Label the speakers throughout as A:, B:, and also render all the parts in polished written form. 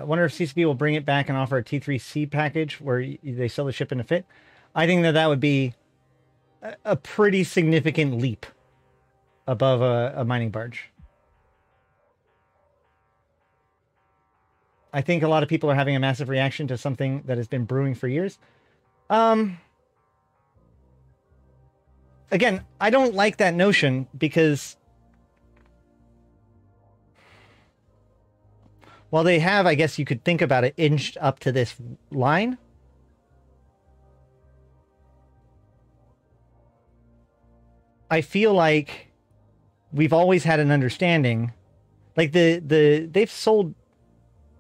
A: Wonder if CCP will bring it back and offer a T3C package where they sell the ship in a fit. I think that would be a pretty significant leap above a mining barge. I think a lot of people are having a massive reaction to something that has been brewing for years. Again, I don't like that notion because while they have, I guess you could think about it, inched up to this line, I feel like we've always had an understanding, like they've sold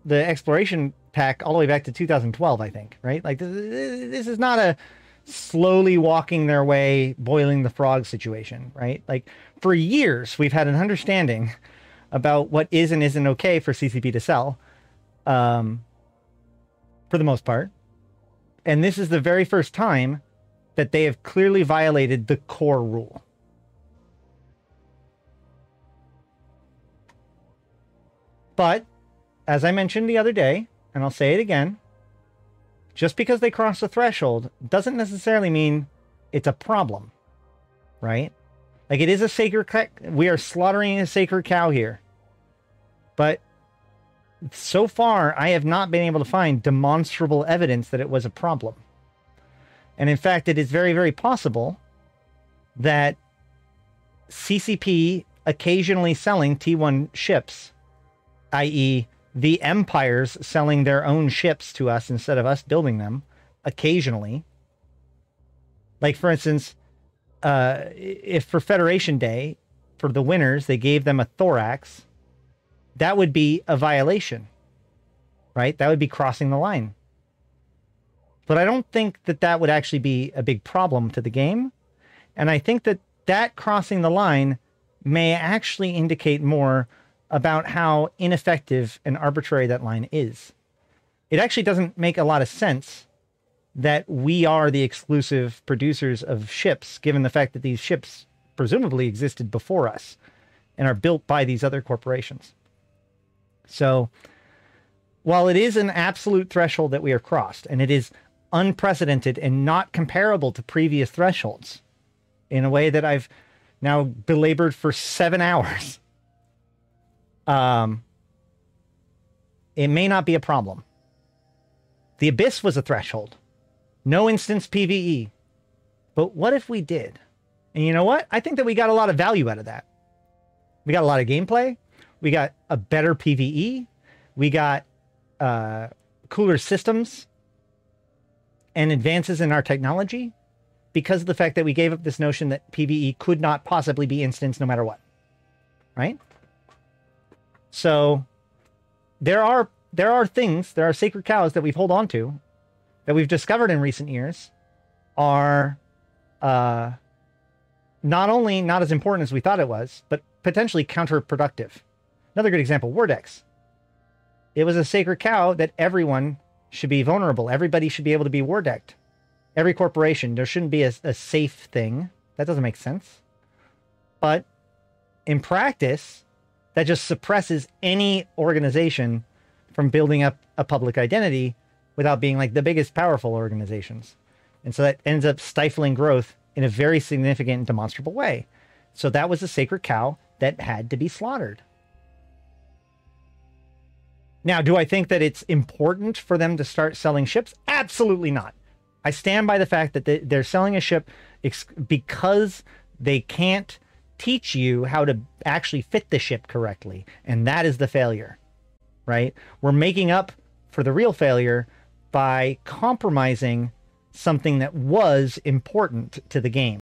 A: the exploration pack all the way back to 2012, I think, right? Like this is not a slowly walking their way, boiling the frog situation, right? Like for years, we've had an understanding about what is and isn't okay for CCP to sell, for the most part. And this is the very first time that they have clearly violated the core rule. But as I mentioned the other day, and I'll say it again, just because they cross the threshold doesn't necessarily mean it's a problem, right? Like it is a sacred, we are slaughtering a sacred cow here. But so far, I have not been able to find demonstrable evidence that it was a problem. And in fact, it is very, very possible that CCP occasionally selling T1 ships, i.e., the empires selling their own ships to us instead of us building them, occasionally. Like, for instance, if for Federation Day, for the winners, they gave them a thorax, that would be a violation, right? That would be crossing the line. But I don't think that that would actually be a big problem to the game. And I think that that crossing the line may actually indicate more about how ineffective and arbitrary that line is. It actually doesn't make a lot of sense that we are the exclusive producers of ships, given the fact that these ships presumably existed before us and are built by these other corporations. So while it is an absolute threshold that we are crossed, and it is unprecedented and not comparable to previous thresholds in a way that I've now belabored for 7 hours, it may not be a problem. The Abyss was a threshold. No instance PvE. But what if we did? And you know what? I think that we got a lot of value out of that. We got a lot of gameplay. We got a better PvE. We got cooler systems and advances in our technology because of the fact that we gave up this notion that PvE could not possibly be instance no matter what. Right? So there are things, there are sacred cows that we've held on to, that we've discovered in recent years are not only not as important as we thought it was, but potentially counterproductive. Another good example, Wardex. It was a sacred cow that everyone should be vulnerable. Everybody should be able to be war-decked. Every corporation. There shouldn't be a safe thing. That doesn't make sense. But in practice, that just suppresses any organization from building up a public identity without being like the biggest powerful organizations. And so that ends up stifling growth in a very significant and demonstrable way. So that was a sacred cow that had to be slaughtered. Now, do I think that it's important for them to start selling ships? Absolutely not. I stand by the fact that they're selling a ship because they can't teach you how to actually fit the ship correctly. And that is the failure, right? We're making up for the real failure by compromising something that was important to the game.